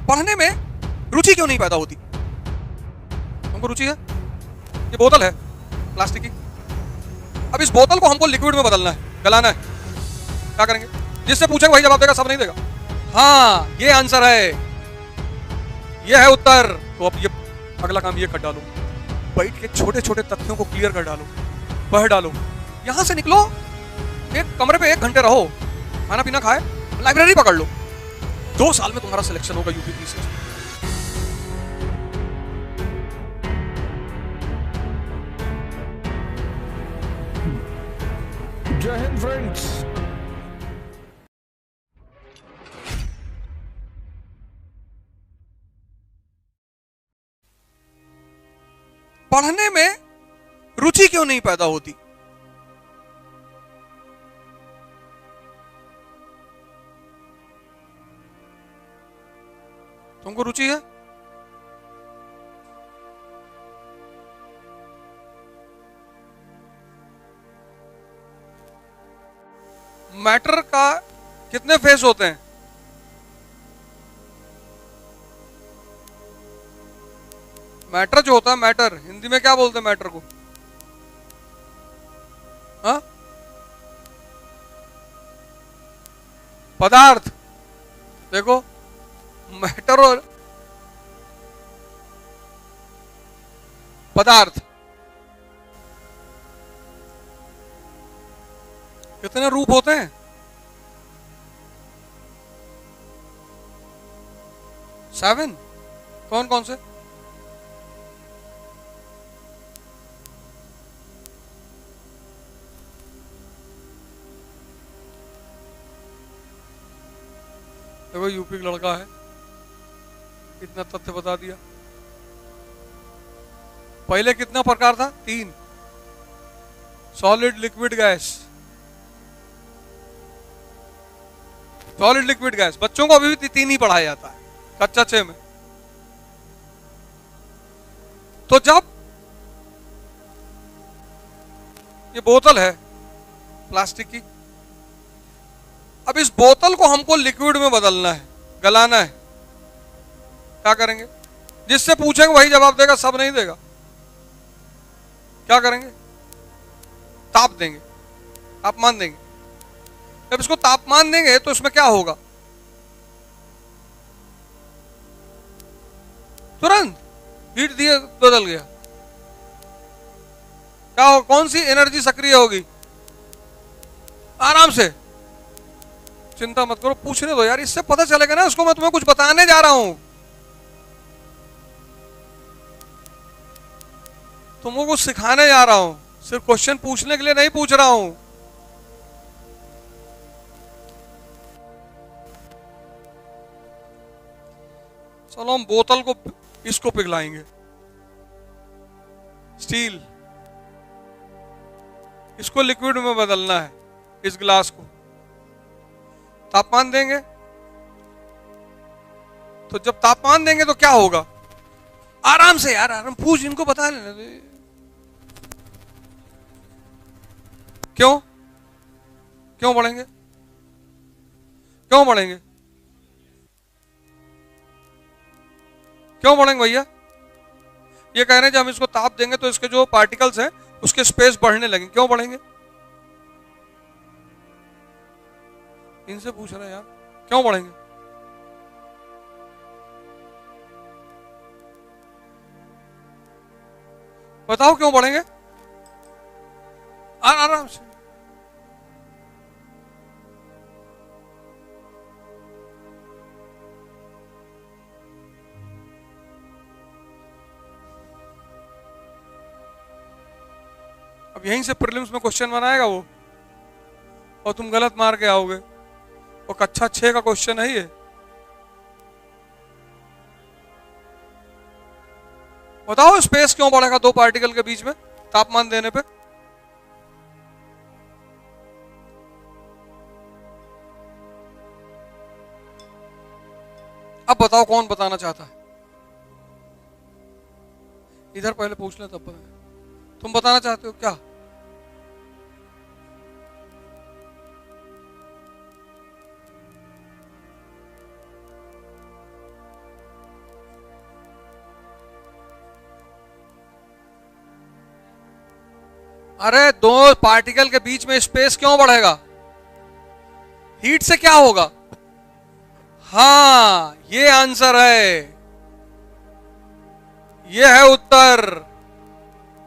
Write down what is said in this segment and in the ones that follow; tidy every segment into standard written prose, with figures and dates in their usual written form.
पढ़ने में रुचि क्यों नहीं पैदा होती? तुमको रुचि है? ये बोतल है प्लास्टिक की। अब इस बोतल को हमको लिक्विड में बदलना है, गलाना है। क्या करेंगे? जिससे पूछेंगे वही जवाब देगा, सब नहीं देगा। हाँ, ये आंसर है, ये है उत्तर। तो अब ये अगला काम ये कर डालो, बैठ के छोटे छोटे तथ्यों को क्लियर कर डालो, पढ़ डालो, यहां से निकलो, एक कमरे पे 1 घंटे रहो, खाना पीना खाए, लाइब्रेरी पकड़ लो। 2 साल में तुम्हारा सिलेक्शन होगा यूपीपीसी से। जय हिंद फ्रेंड्स। पढ़ने में रुचि क्यों नहीं पैदा होती? तुमको रुचि है? मैटर का कितने फेस होते हैं? मैटर जो होता है, मैटर हिंदी में क्या बोलते हैं मैटर को? हाँ? पदार्थ। देखो, मैटर और पदार्थ कितने रूप होते हैं? 7। कौन कौन से? देखो, यूपी का लड़का है, इतना तथ्य बता दिया। पहले कितना प्रकार था? 3। Solid, liquid, gas. Solid, liquid, gas. बच्चों को अभी भी 3 ही पढ़ाया जाता है कक्षा 6 में। तो जब ये बोतल है प्लास्टिक की, अब इस बोतल को हमको लिक्विड में बदलना है, गलाना है। क्या करेंगे? जिससे पूछेंगे वही जवाब देगा, सब नहीं देगा। क्या करेंगे? ताप देंगे, तापमान देंगे। जब इसको तापमान देंगे तो इसमें क्या होगा? तुरंत हीट दिए बदल गया। क्या हो? कौन सी एनर्जी सक्रिय होगी? आराम से, चिंता मत करो, पूछने दो यार, इससे पता चलेगा ना उसको। मैं तुम्हें कुछ बताने जा रहा हूं, तुमको कुछ सिखाने जा रहा हूं, सिर्फ क्वेश्चन पूछने के लिए नहीं पूछ रहा हूं। चलो हम बोतल को, इसको पिघलाएंगे, स्टील, इसको लिक्विड में बदलना है, इस गिलास को। तापमान देंगे, तो जब तापमान देंगे तो क्या होगा? आराम से यार, आराम, पूछ, इनको बता लेना दे। क्यों? क्यों बढ़ेंगे? क्यों बढ़ेंगे? क्यों बढ़ेंगे भैया? ये कह रहे हैं जब हम इसको ताप देंगे तो इसके जो पार्टिकल्स हैं उसके स्पेस बढ़ने लगेंगे। क्यों बढ़ेंगे? इनसे पूछ रहे हैं यार, क्यों बढ़ेंगे? बताओ क्यों बढ़ेंगे? आराम से। अब यहीं से प्रीलिम्स में क्वेश्चन बनाएगा वो, और तुम गलत मार के आओगे। वो कक्षा 6 का क्वेश्चन है ये। बताओ स्पेस क्यों बढ़ेगा 2 पार्टिकल के बीच में तापमान देने पे? अब बताओ कौन बताना चाहता है? इधर पहले पूछ ले तब बताए। तुम बताना चाहते हो क्या? अरे दो पार्टिकल के बीच में स्पेस क्यों बढ़ेगा? हीट से क्या होगा? हाँ, ये आंसर है, ये है उत्तर।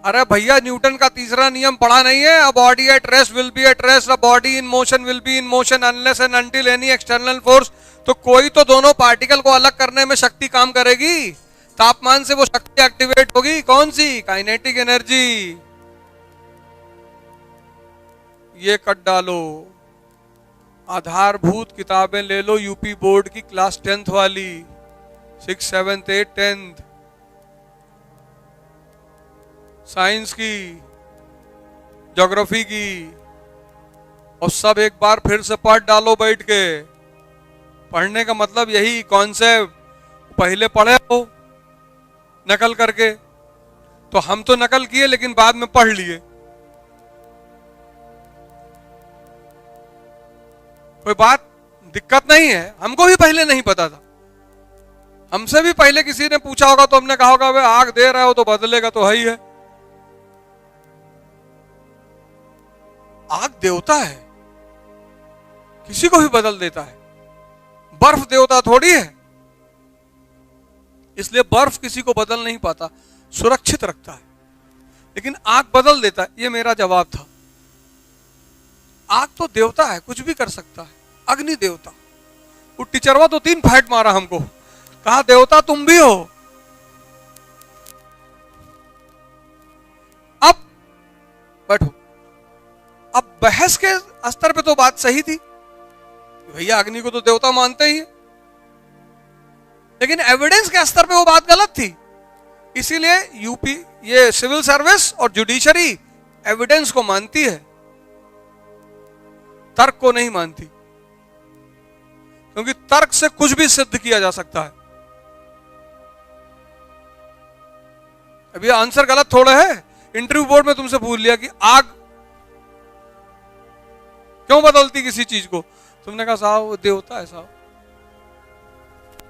अरे भैया, न्यूटन का तीसरा नियम पढ़ा नहीं है? A body at rest will be at rest, a body in motion will be in motion unless and until any external force. तो कोई तो दोनों पार्टिकल को अलग करने में शक्ति काम करेगी, तापमान से वो शक्ति एक्टिवेट होगी। कौन सी? Kinetic energy. ये कट डालो, आधारभूत किताबें ले लो, यूपी बोर्ड की क्लास 10th वाली, 6, 7, 8, 10 साइंस की, ज्योग्राफी की, और सब एक बार फिर से पढ़ डालो बैठ के। पढ़ने का मतलब यही कॉन्सेप्ट पहले पढ़े हो नकल करके, तो हम तो नकल किए लेकिन बाद में पढ़ लिए। कोई बात दिक्कत नहीं है, हमको भी पहले नहीं पता था। हमसे भी पहले किसी ने पूछा होगा तो हमने कहा होगा वे आग दे रहे हो तो बदलेगा तो है ही है। आग देवता है, किसी को भी बदल देता है। बर्फ देवता थोड़ी है, इसलिए बर्फ किसी को बदल नहीं पाता, सुरक्षित रखता है। लेकिन आग बदल देता है। ये मेरा जवाब था। आग तो देवता है, कुछ भी कर सकता है। अग्नि देवता, वो टीचरवा तो 3 फाइट मारा हमको, कहा देवता तुम भी हो। अब बैठो। अब बहस के स्तर पे तो बात सही थी, भैया अग्नि को तो देवता मानते ही है, लेकिन एविडेंस के स्तर पे वो बात गलत थी। इसीलिए यूपी, ये सिविल सर्विस और जुडिशरी एविडेंस को मानती है, तर्क को नहीं मानती, क्योंकि तर्क से कुछ भी सिद्ध किया जा सकता है। अभी आंसर गलत थोड़ा है। इंटरव्यू बोर्ड में तुमसे पूछ लिया कि आग क्यों बदलती किसी चीज को, तुमने कहा साहब वो देवता है, साहब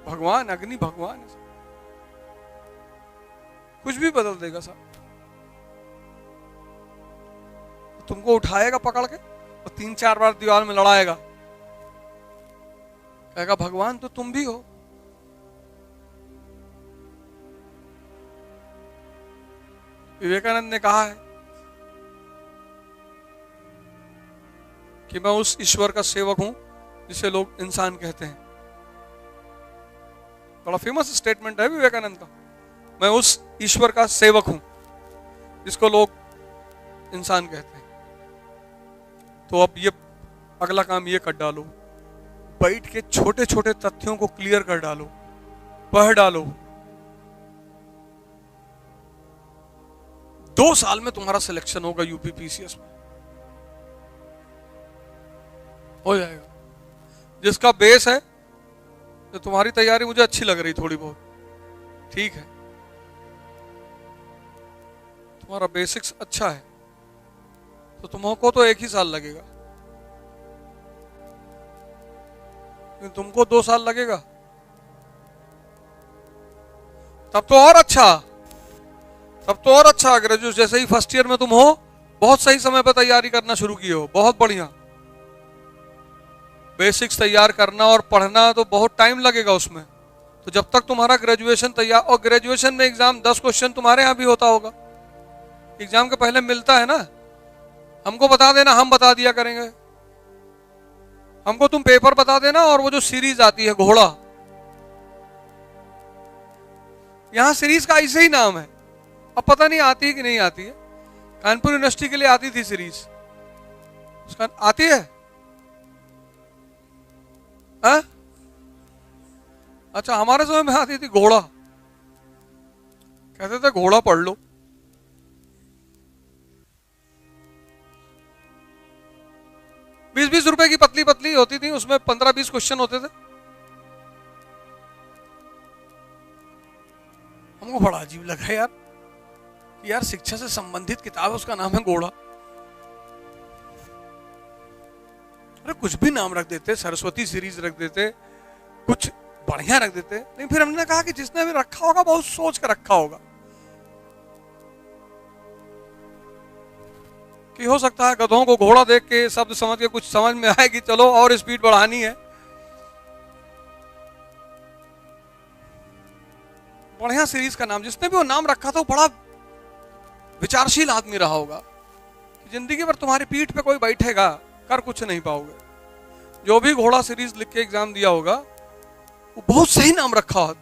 भगवान, अग्नि भगवान है, कुछ भी बदल देगा साहब। तुमको उठाएगा पकड़ के और 3-4 बार दीवार में लड़ाएगा, कहेगा भगवान तो तुम भी हो। विवेकानंद ने कहा है कि मैं उस ईश्वर का सेवक हूं जिसे लोग इंसान कहते हैं। बड़ा फेमस स्टेटमेंट है विवेकानंद का, मैं उस ईश्वर का सेवक हूं जिसको लोग इंसान कहते हैं। तो अब ये अगला काम ये कर डालो, बैठ के छोटे छोटे तथ्यों को क्लियर कर डालो, पढ़ डालो। 2 साल में तुम्हारा सिलेक्शन होगा यूपी पीसीएस में, हो जाएगा। जिसका बेस है, तो तुम्हारी तैयारी मुझे अच्छी लग रही थोड़ी बहुत, ठीक है, तुम्हारा बेसिक्स अच्छा है, तो तुमको तो 1 ही साल लगेगा, तुमको 2 साल लगेगा, तब तो और अच्छा, तब तो और अच्छा। ग्रेजुएट जैसे ही फर्स्ट ईयर में तुम हो, बहुत सही समय पर तैयारी करना शुरू किए हो, बहुत बढ़िया। बेसिक्स तैयार करना और पढ़ना तो बहुत टाइम लगेगा उसमें, तो जब तक तुम्हारा ग्रेजुएशन तैयार, और ग्रेजुएशन में एग्जाम 10 क्वेश्चन तुम्हारे यहां भी होता होगा, एग्जाम के पहले मिलता है ना, हमको बता देना, हम बता दिया करेंगे। हमको तुम पेपर बता देना, और वो जो सीरीज आती है घोड़ा, यहां सीरीज का ऐसे ही नाम है, अब पता नहीं आती है कि नहीं आती है। कानपुर यूनिवर्सिटी के लिए आती थी सीरीज, उसका आती है। हाँ? अच्छा, हमारे समय में आती थी घोड़ा, कहते थे घोड़ा पढ़ लो। ₹20 की पतली पतली होती थी, उसमें 15-20 क्वेश्चन होते थे। हमको बड़ा अजीब लगा यार, यार शिक्षा से संबंधित किताब है, उसका नाम है घोड़ा। अरे कुछ भी नाम रख देते, सरस्वती सीरीज रख देते, कुछ बढ़िया रख देते। लेकिन फिर हमने कहा कि जिसने भी रखा होगा बहुत सोच कर रखा होगा। कि हो सकता है गधों को घोड़ा देख के शब्द समझ के कुछ समझ में आए कि चलो और स्पीड बढ़ानी है। बढ़िया सीरीज का नाम, जिसने भी वो नाम रखा था वो बड़ा विचारशील आदमी रहा होगा। जिंदगी भर तुम्हारी पीठ पे कोई बैठेगा, कर कुछ नहीं पाओगे। जो भी घोड़ा सीरीज लिख के एग्जाम दिया होगा वो बहुत सही नाम रखा हो।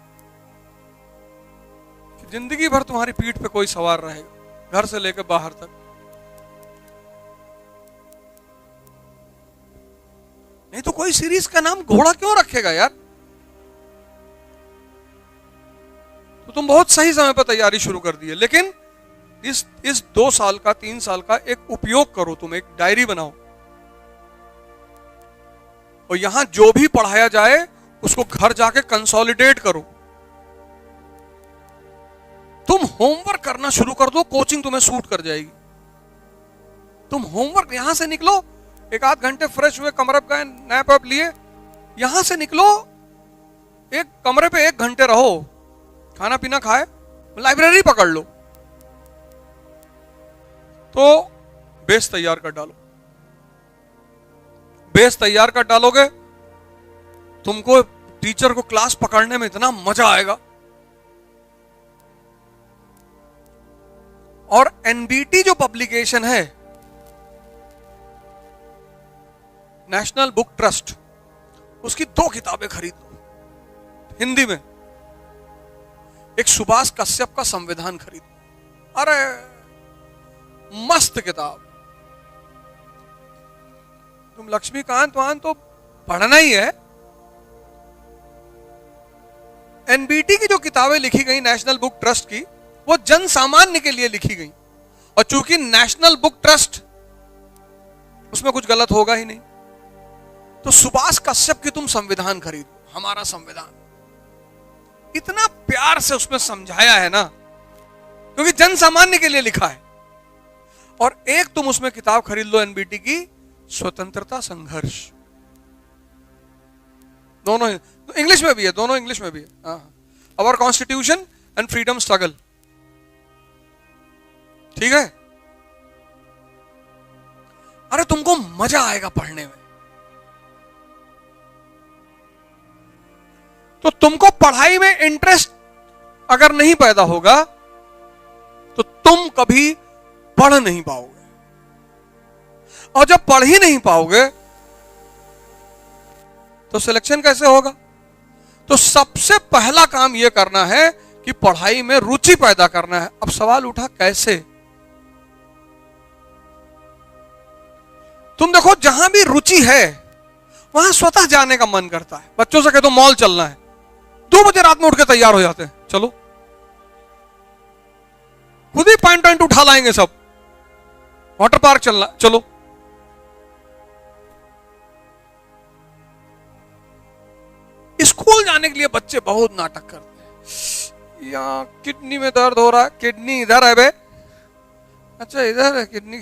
जिंदगी भर तुम्हारी पीठ पे कोई सवार रहेगा, घर से लेकर बाहर तक। नहीं तो कोई सीरीज का नाम घोड़ा क्यों रखेगा यार? तो तुम बहुत सही समय पर तैयारी शुरू कर दी है, लेकिन इस 2 साल का 3 साल का एक उपयोग करो। तुम एक डायरी बनाओ और यहां जो भी पढ़ाया जाए उसको घर जाके कंसोलिडेट करो। तुम होमवर्क करना शुरू कर दो, कोचिंग तुम्हें सूट कर जाएगी। तुम होमवर्क यहां से निकलो, 1-8 घंटे फ्रेश हुए, कमरे का नैप अप लिए, यहां से निकलो, एक कमरे पे 1 घंटे रहो, खाना पीना खाए, लाइब्रेरी पकड़ लो, तो बेस तैयार कर डालो। बेस तैयार कर डालोगे, तुमको टीचर को क्लास पकड़ने में इतना मजा आएगा। और एनबीटी जो पब्लिकेशन है, नेशनल बुक ट्रस्ट, उसकी 2 किताबें खरीद लो हिंदी में। एक सुभाष कश्यप का संविधान खरीद लो, अरे मस्त किताब। तुम लक्ष्मीकांत वान तो पढ़ना ही है। एनबीटी की जो किताबें लिखी गई नेशनल बुक ट्रस्ट की, वो जन सामान्य के लिए लिखी गई। और चूंकि नेशनल बुक ट्रस्ट, उसमें कुछ गलत होगा ही नहीं, तो सुभाष कश्यप की तुम संविधान खरीदो, हमारा संविधान। इतना प्यार से उसमें समझाया है ना, क्योंकि जन सामान्य के लिए लिखा है। और एक तुम उसमें किताब खरीद लो एनबीटी की, स्वतंत्रता संघर्ष। दोनों इंग्लिश में भी है, दोनों इंग्लिश में भी है। Our constitution and freedom struggle, ठीक है। अरे तुमको मजा आएगा पढ़ने में। तो तुमको पढ़ाई में इंटरेस्ट अगर नहीं पैदा होगा तो तुम कभी पढ़ नहीं पाओगे। और जब पढ़ ही नहीं पाओगे तो सिलेक्शन कैसे होगा? तो सबसे पहला काम यह करना है कि पढ़ाई में रुचि पैदा करना है। अब सवाल उठा कैसे? तुम देखो, जहां भी रुचि है वहां स्वतः जाने का मन करता है। बच्चों से कह दो मॉल चलना है, 2 बजे रात में उठ के तैयार हो जाते हैं, चलो। खुद ही पॉइंट उठा लाएंगे सब, वाटर पार्क चलना, चलो। स्कूल जाने के लिए बच्चे बहुत नाटक करते हैं। यहां किडनी में दर्द हो रहा है, किडनी इधर है बे, अच्छा इधर है किडनी।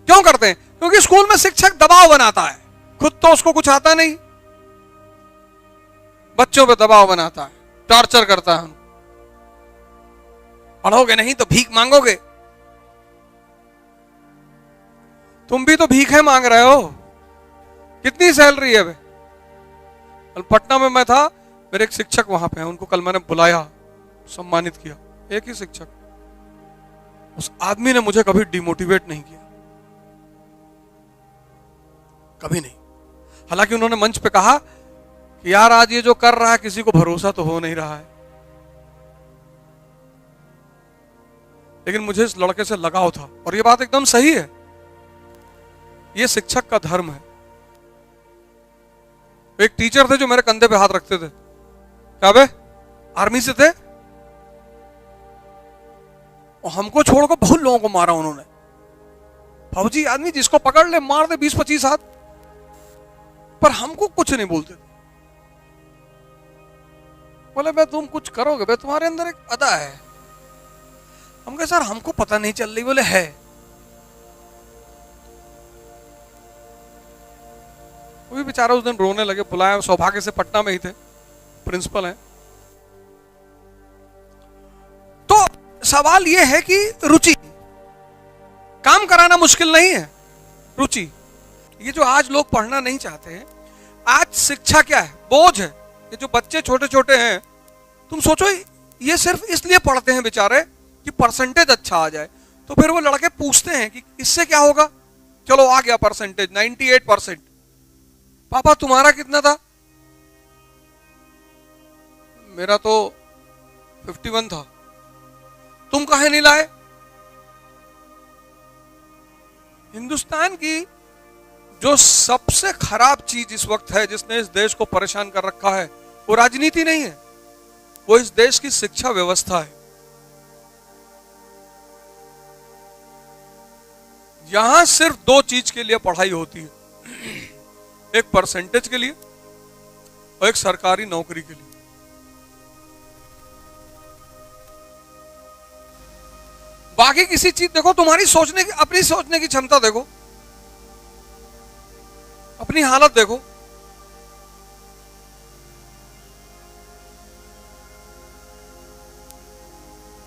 क्यों करते हैं? क्योंकि स्कूल में शिक्षक दबाव बनाता है, खुद तो उसको कुछ आता नहीं, बच्चों पे दबाव बनाता है, टॉर्चर करता है। पढ़ोगे नहीं तो भीख मांगोगे। तुम भी तो भीखें मांग रहे हो। कितनी सैलरी है बे? कल पटना में मैं था, मेरे एक शिक्षक वहां पे हैं, उनको कल मैंने बुलाया, सम्मानित किया। एक ही शिक्षक, उस आदमी ने मुझे कभी डिमोटिवेट नहीं किया, कभी नहीं। हालांकि उन्होंने मंच पे कहा कि यार आज ये जो कर रहा है किसी को भरोसा तो हो नहीं रहा है, लेकिन मुझे इस लड़के से लगाव था। और ये बात एकदम सही है, ये शिक्षक का धर्म है। एक टीचर थे जो मेरे कंधे पे हाथ रखते थे, क्या बे आर्मी से थे, और हमको छोड़कर बहुत लोगों को मारा उन्होंने। फौजी आदमी जिसको पकड़ ले मार दे 20-25 हाथ, पर हमको कुछ नहीं बोलते। बोले बे तुम कुछ करोगे बे, तुम्हारे अंदर एक अदा है। हम कहे सर हमको पता नहीं चल रही। बोले है। वो भी बेचारा उस दिन रोने लगे, बुलाया, सौभाग्य से पटना में ही थे, प्रिंसिपल हैं। तो सवाल यह है कि रुचि, काम कराना मुश्किल नहीं है। रुचि, ये जो आज लोग पढ़ना नहीं चाहते हैं, आज शिक्षा क्या है? बोझ है। ये जो बच्चे छोटे छोटे हैं, तुम सोचो ये सिर्फ इसलिए पढ़ते हैं बेचारे कि परसेंटेज अच्छा आ जाए। तो फिर वो लड़के पूछते हैं कि इससे क्या होगा? चलो आ गया परसेंटेज 98%, पापा तुम्हारा कितना था? मेरा तो 51 था। तुम काहे नहीं लाए? हिंदुस्तान की जो सबसे खराब चीज इस वक्त है, जिसने इस देश को परेशान कर रखा है, वो राजनीति नहीं है, वो इस देश की शिक्षा व्यवस्था है। यहां सिर्फ दो चीज के लिए पढ़ाई होती है, एक परसेंटेज के लिए और एक सरकारी नौकरी के लिए। बाकी किसी चीज देखो, तुम्हारी सोचने की, अपनी सोचने की क्षमता देखो, अपनी हालत देखो।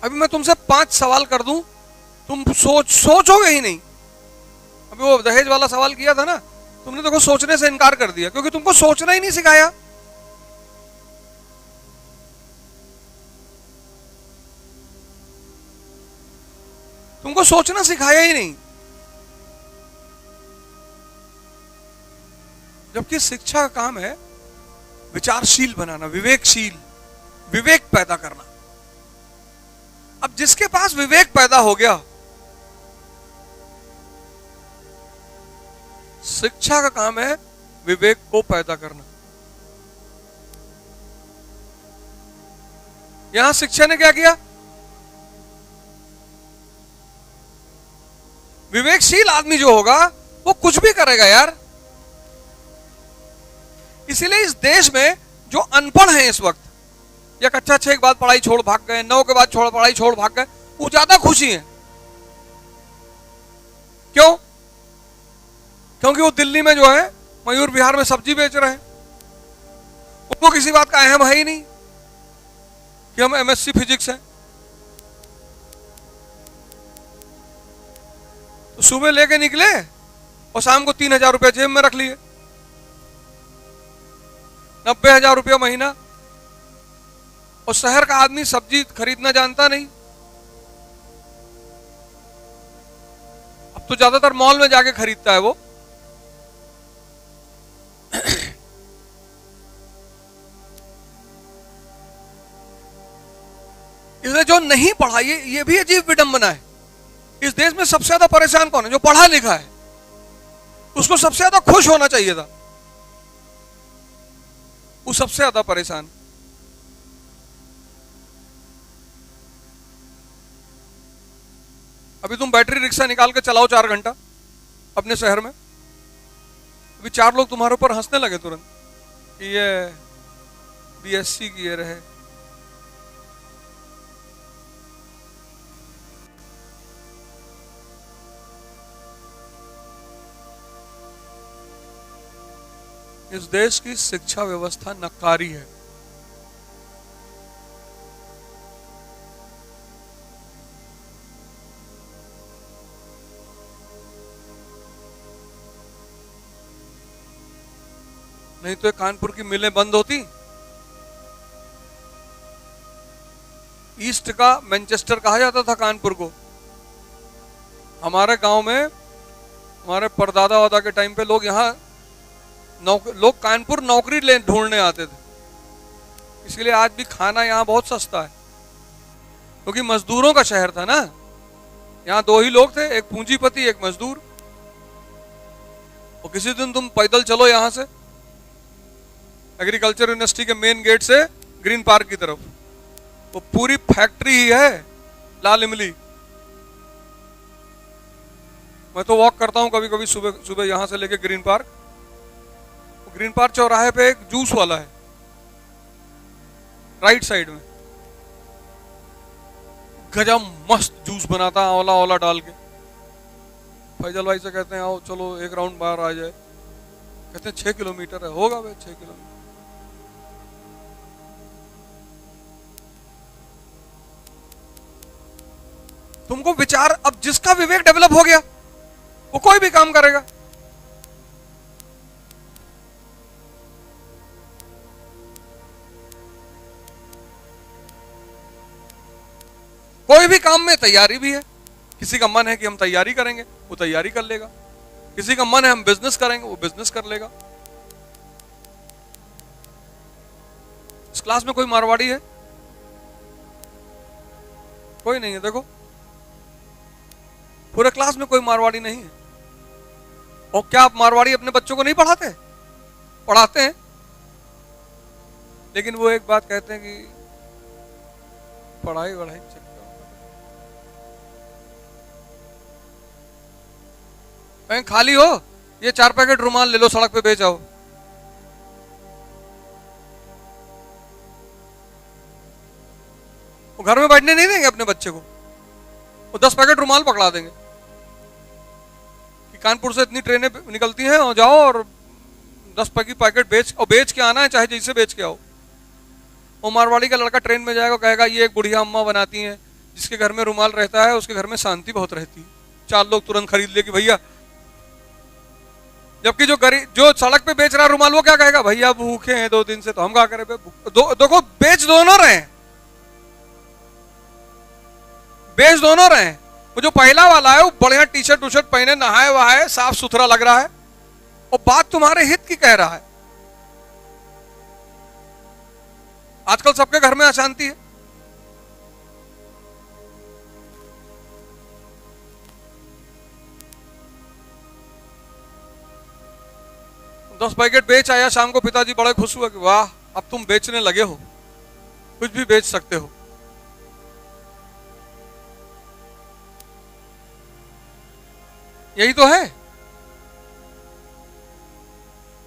अभी मैं तुमसे 5 सवाल कर दूं, तुम सोचोगे ही नहीं। अभी वो दहेज वाला सवाल किया था ना, तुमने देखो सोचने से इनकार कर दिया, क्योंकि तुमको सोचना ही नहीं सिखाया। तुमको सोचना सिखाया ही नहीं। जबकि शिक्षा का काम है विचारशील बनाना, विवेकशील, विवेक पैदा करना। अब जिसके पास विवेक पैदा हो गया, शिक्षा का काम है विवेक को पैदा करना। यहां शिक्षा ने क्या किया? विवेकशील आदमी जो होगा वो कुछ भी करेगा यार। इसीलिए इस देश में जो अनपढ़ हैं इस वक्त, या कक्षा 6 के बाद पढ़ाई छोड़ भाग गए, 9 के बाद पढ़ाई छोड़ भाग गए, वो ज्यादा खुशी हैं। क्यों? क्योंकि वो दिल्ली में जो है मयूर विहार में सब्जी बेच रहे हैं, उनको किसी बात का अहम है ही नहीं कि हम एमएससी फिजिक्स हैं। तो सुबह लेके निकले और शाम को 3,000 रुपये जेब में रख लिए, 90,000 रुपया महीना। और शहर का आदमी सब्जी खरीदना जानता नहीं। अब तो ज्यादातर मॉल में जाके खरीदता है वो। इसलिए जो नहीं पढ़ा, ये भी अजीब विडंबना है। इस देश में सबसे ज्यादा परेशान कौन है? जो पढ़ा लिखा है। उसको सबसे ज्यादा खुश होना चाहिए था, वो सबसे ज्यादा परेशान। अभी तुम बैटरी रिक्शा निकाल के चलाओ 4 घंटा अपने शहर में, अभी 4 लोग तुम्हारे ऊपर हंसने लगे तुरंत कि ये बीएससी किए रहे। इस देश की शिक्षा व्यवस्था नकारी है। नहीं तो कानपुर की मिलें बंद होती। ईस्ट का मैनचेस्टर कहा जाता था कानपुर को। हमारे गांव में, हमारे परदादा वादा के टाइम पे लोग यहाँ लोग कानपुर नौकरी ढूंढने आते थे। इसलिए आज भी खाना यहाँ बहुत सस्ता है, क्योंकि मजदूरों का शहर था ना। यहाँ 2 ही लोग थे, एक पूंजीपति एक मजदूर। और किसी दिन तुम पैदल चलो यहाँ से एग्रीकल्चर यूनिवर्सिटी के मेन गेट से ग्रीन पार्क की तरफ, वो पूरी फैक्ट्री ही है लाल इमली। मैं तो वॉक करता हूँ कभी कभी सुबह सुबह यहाँ से लेके ग्रीन पार्क। ग्रीन पार्क चौराहे पे एक जूस वाला है राइट साइड में, गजब मस्त जूस बनाता है, आंवला आंवला डाल के। फैजल भाई से कहते हैं आओ चलो एक राउंड बाहर आ जाए। कहते हैं 6 किलोमीटर है। होगा भाई 6 किलोमीटर। तुमको विचार, अब जिसका विवेक डेवलप हो गया वो कोई भी काम करेगा। कोई भी काम में तैयारी भी है। किसी का मन है कि हम तैयारी करेंगे, वो तैयारी कर लेगा। किसी का मन है हम बिजनेस करेंगे, वो बिजनेस कर लेगा। इस क्लास में कोई मारवाड़ी है? कोई नहीं है। देखो, पूरे क्लास में कोई मारवाड़ी नहीं है। और क्या आप मारवाड़ी अपने बच्चों को नहीं पढ़ाते? पढ़ाते हैं, लेकिन वो एक बात कहते हैं कि पढ़ाई वढ़ाई कहीं खाली हो, ये 4 पैकेट रुमाल ले लो, सड़क पे बेच आओ। वो घर में बैठने नहीं देंगे अपने बच्चे को, वो 10 पैकेट रुमाल पकड़ा देंगे कि कानपुर से इतनी ट्रेनें निकलती हैं और जाओ और 10 पैकेट बेच के आना है, चाहे जैसे बेच के आओ। वो मारवाड़ी का लड़का ट्रेन में जाएगा, कहेगा ये एक बुढ़िया अम्मा बनाती हैं, जिसके घर में रुमाल रहता है उसके घर में शांति बहुत रहती है। 4 लोग तुरंत खरीद ले कि भैया। जबकि जो सड़क पे बेच रहा है रुमाल, वो क्या कहेगा, भैया भूखे हैं 2 दिन से, तो हम क्या करें। देखो, बेच दोनों रहे, बेच दोनों रहे। वो जो पहला वाला है वो बढ़िया टी शर्ट पहने, नहाए वहाए, साफ सुथरा लग रहा है और बात तुम्हारे हित की कह रहा है। आजकल सबके घर में अशांति है। दस पैकेट बेच आया शाम को, पिताजी बड़े खुश हुए कि वाह, अब तुम बेचने लगे हो, कुछ भी बेच सकते हो। यही तो है।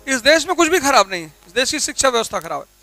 इस देश में कुछ भी खराब नहीं है, इस देश की शिक्षा व्यवस्था खराब है।